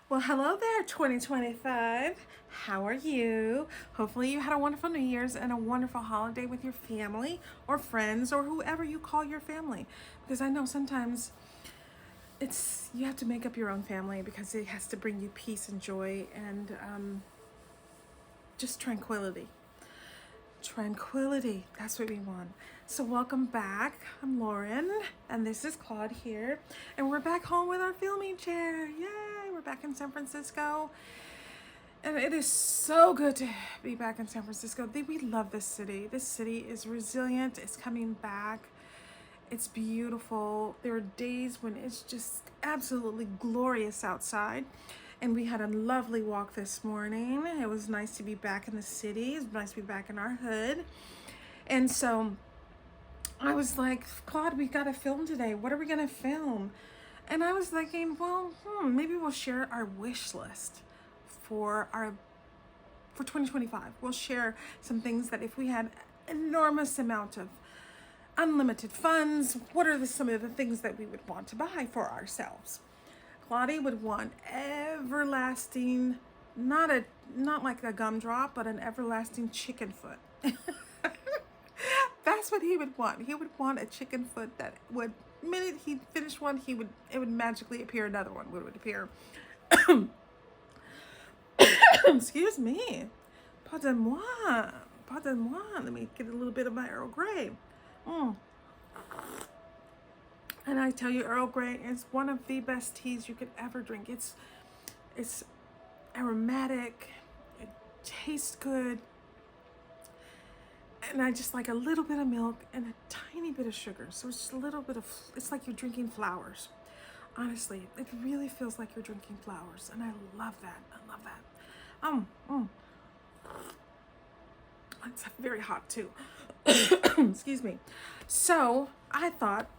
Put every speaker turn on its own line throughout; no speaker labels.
Well, hello there, 2025. How are you? Hopefully, you had a wonderful New Year's and a wonderful holiday with your family or friends or whoever you call your family. Because I know sometimes you have to make up your own family because it has to bring you peace and joy and just tranquility. Tranquility, that's what we want. So, welcome back. I'm Lauren, and this is Claude here, and we're back home with our filming chair. Yay! We're back in San Francisco, and it is so good to be back in San Francisco. We love this city. This city is resilient, it's coming back. It's beautiful. There are days when it's just absolutely glorious outside. And we had a lovely walk this morning. It was nice to be back in the city. It's nice to be back in our hood. And so I was like, Claude, we got to film today. What are we going to film? And I was thinking, well, maybe we'll share our wish list for 2025. We'll share some things that if we had enormous amount of unlimited funds, what are some of the things that we would want to buy for ourselves? Claudia would want everlasting, not like a gumdrop, but an everlasting chicken foot. That's what he would want. He would want a chicken foot that would, minute he finished one, it would magically appear another one would appear. Excuse me. Pardon-moi. Pardon-moi. Let me get a little bit of my Earl Grey. And I tell you, Earl Grey is one of the best teas you could ever drink. It's aromatic, it tastes good, and I just like a little bit of milk and a tiny bit of sugar. So it's just a little bit of, it's like you're drinking flowers. Honestly, it really feels like you're drinking flowers, and I love that. I love that. It's very hot too. Excuse me. So I thought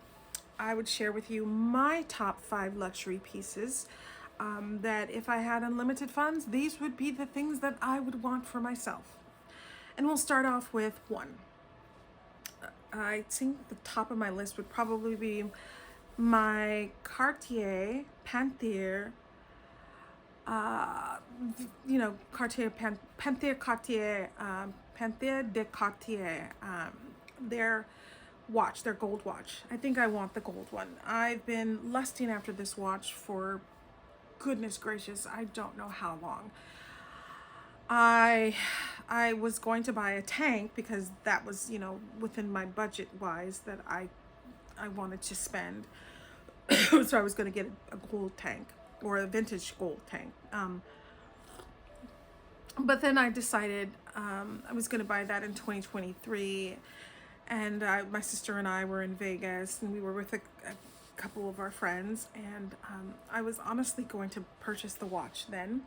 I would share with you my top 5 luxury pieces that if I had unlimited funds, these would be the things that I would want for myself. And we'll start off with one. I think the top of my list would probably be my Cartier Panthere, Panthere de Cartier, their watch, their gold watch. I think I want the gold one. I've been lusting after this watch for goodness gracious, I don't know how long. I was going to buy a tank because that was, within my budget wise that I wanted to spend. So I was going to get a gold tank or a vintage gold tank. But then I decided I was going to buy that in 2023. And my sister and I were in Vegas, and we were with a couple of our friends, and I was honestly going to purchase the watch then.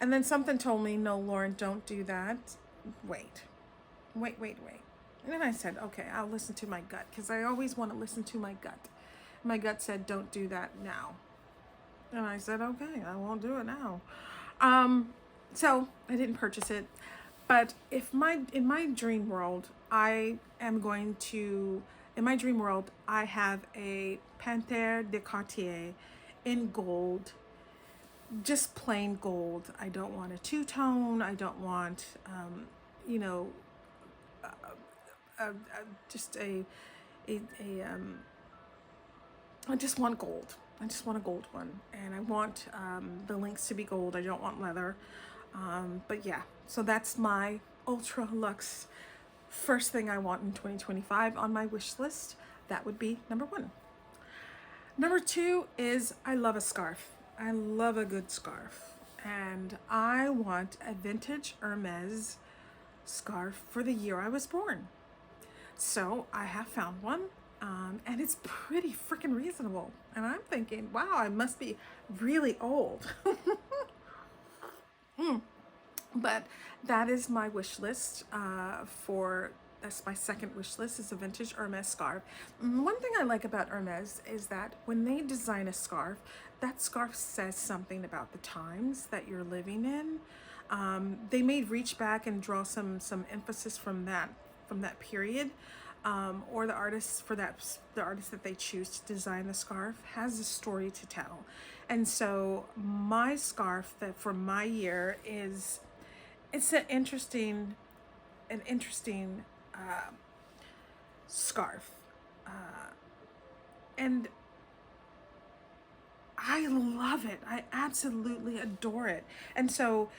And then something told me, no, Lauren, don't do that. Wait. And then I said, okay, I'll listen to my gut, because I always want to listen to my gut. My gut said, don't do that now. And I said, okay, I won't do it now. So I didn't purchase it. But in my dream world, I have a Panthere de Cartier in gold, just plain gold. I don't want a two-tone. I don't want, just I just want gold. I just want a gold one, and I want the links to be gold. I don't want leather. But yeah, so that's my ultra luxe first thing I want in 2025 on my wish list. That would be number 1. Number 2 is I love a scarf. I love a good scarf, and I want a vintage Hermès scarf for the year I was born. So I have found one, and it's pretty freaking reasonable. And I'm thinking, wow, I must be really old. But that is my wish list that's my second wish list, is a vintage Hermès scarf. One thing I like about Hermès is that when they design a scarf, that scarf says something about the times that you're living in. They may reach back and draw some emphasis from that period. or the artist that they choose to design the scarf has a story to tell. And so my scarf that for my year is, it's an interesting scarf, and I love it. I absolutely adore it. And so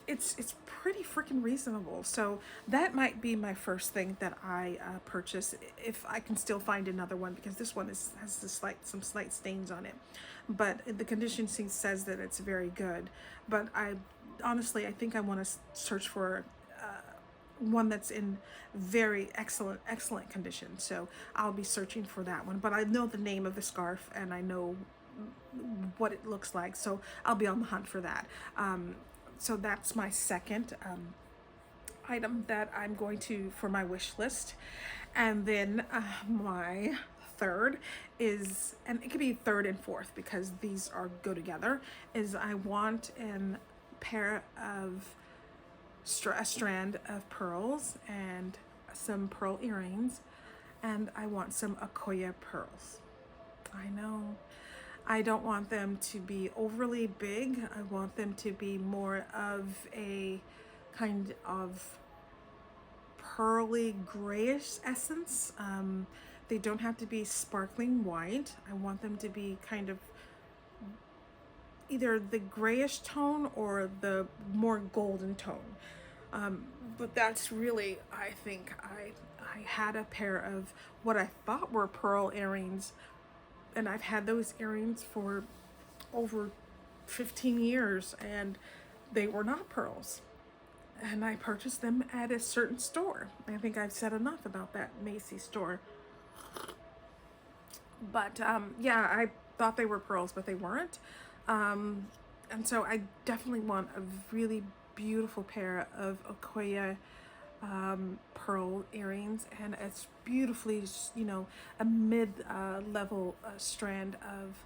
it's pretty freaking reasonable. So that might be my first thing that I purchase, if I can still find another one, because this one has some slight stains on it, but the condition says that it's very good. But honestly I think I want to search for one that's in very excellent condition. So I'll be searching for that one, but I know the name of the scarf and I know what it looks like, so I'll be on the hunt for that. So that's my second item that I'm going to for my wish list. And then my third is, and it could be third and fourth because these go together, is I want a pair of a strand of pearls and some pearl earrings, and I want some Akoya pearls. I know, I don't want them to be overly big. I want them to be more of a kind of pearly grayish essence. They don't have to be sparkling white. I want them to be kind of either the grayish tone or the more golden tone. But that's really, I think I had a pair of what I thought were pearl earrings, and I've had those earrings for over 15 years and they were not pearls. And I purchased them at a certain store. I think I've said enough about that Macy's store. But yeah, I thought they were pearls, but they weren't. And so I definitely want a really beautiful pair of Akoya pearl earrings, and it's beautifully, a mid-level strand of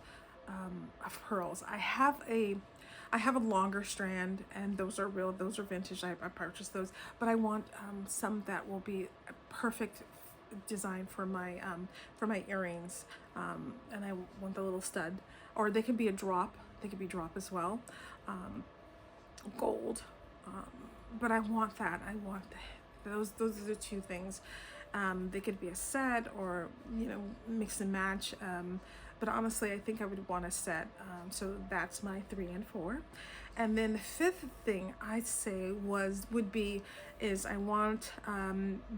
pearls. I have a longer strand, and those are vintage. I purchased those, but I want some that will be a perfect design for my earrings, and I want the little stud, or they could be a drop. They could be drop as well, gold. But I want that. I want those are the two things. They could be a set, or mix and match. But honestly, I think I would want a set. So that's my 3 and 4. And then the fifth thing I'd say is I want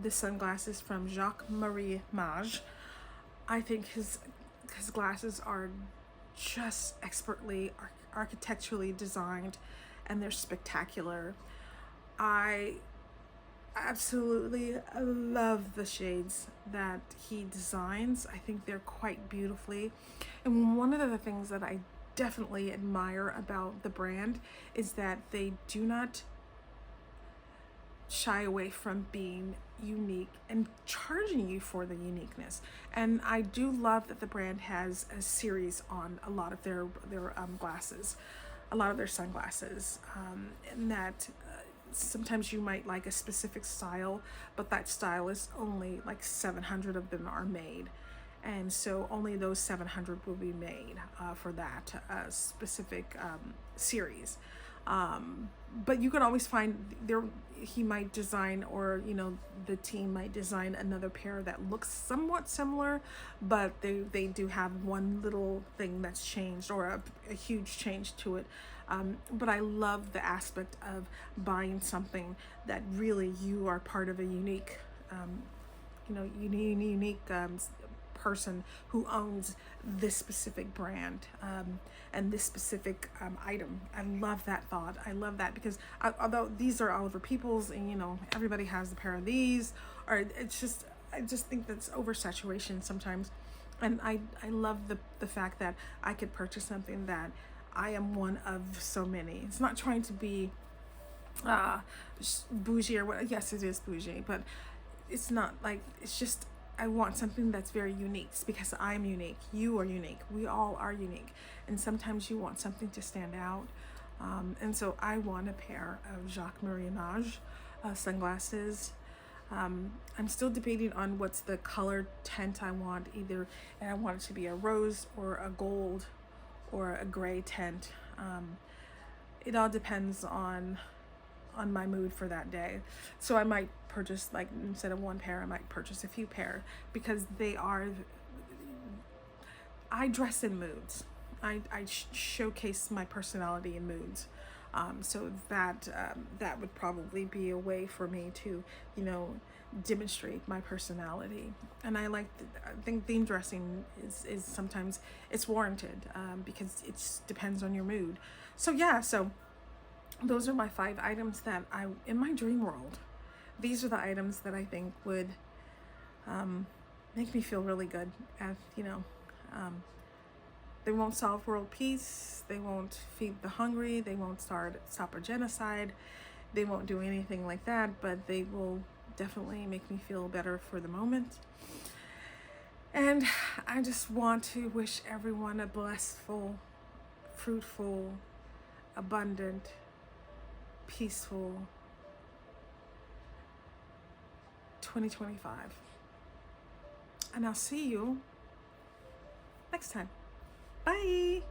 the sunglasses from Jacques-Marie Mage. I think his glasses are just expertly architecturally designed, and they're spectacular. I absolutely love the shades that he designs. I think they're quite beautifully. And one of the things that I definitely admire about the brand is that they do not shy away from being unique and charging you for the uniqueness. And I do love that the brand has a series on a lot of their glasses, a lot of their sunglasses, and that sometimes you might like a specific style, but that style is only like 700 of them are made, and so only those 700 will be made for that specific series. But you can always find he might design, or the team might design another pair that looks somewhat similar, but they do have one little thing that's changed, or a huge change to it. But I love the aspect of buying something that really you are part of a unique person who owns this specific brand, and this specific item. I love that thought. I love that, because although these are Oliver Peoples, and everybody has a pair of these, or I just think that's oversaturation sometimes. And I love the fact that I could purchase something that I am one of so many. It's not trying to be bougie or what. Yes, it is bougie, but it's not like, it's just, I want something that's very unique, because I'm unique. You are unique. We all are unique. And sometimes you want something to stand out. And so I want a pair of Jacques-Marie Mage sunglasses. I'm still debating on what's the color tint I want, either, and I want it to be a rose or a gold or a gray tint. It all depends on my mood for that day. So I might purchase, like, instead of one pair, I might purchase a few pair, because I dress in moods. I showcase my personality in moods. So that would probably be a way for me to, demonstrate my personality. And I think theme dressing is sometimes it's warranted, because it depends on your mood. So yeah, so those are my 5 items that in my dream world, these are the items that I think would make me feel really good. They won't solve world peace, they won't feed the hungry, they won't stop a genocide, they won't do anything like that, but they will definitely make me feel better for the moment. And I just want to wish everyone a blissful, fruitful, abundant, peaceful 2025. And I'll see you next time. Bye.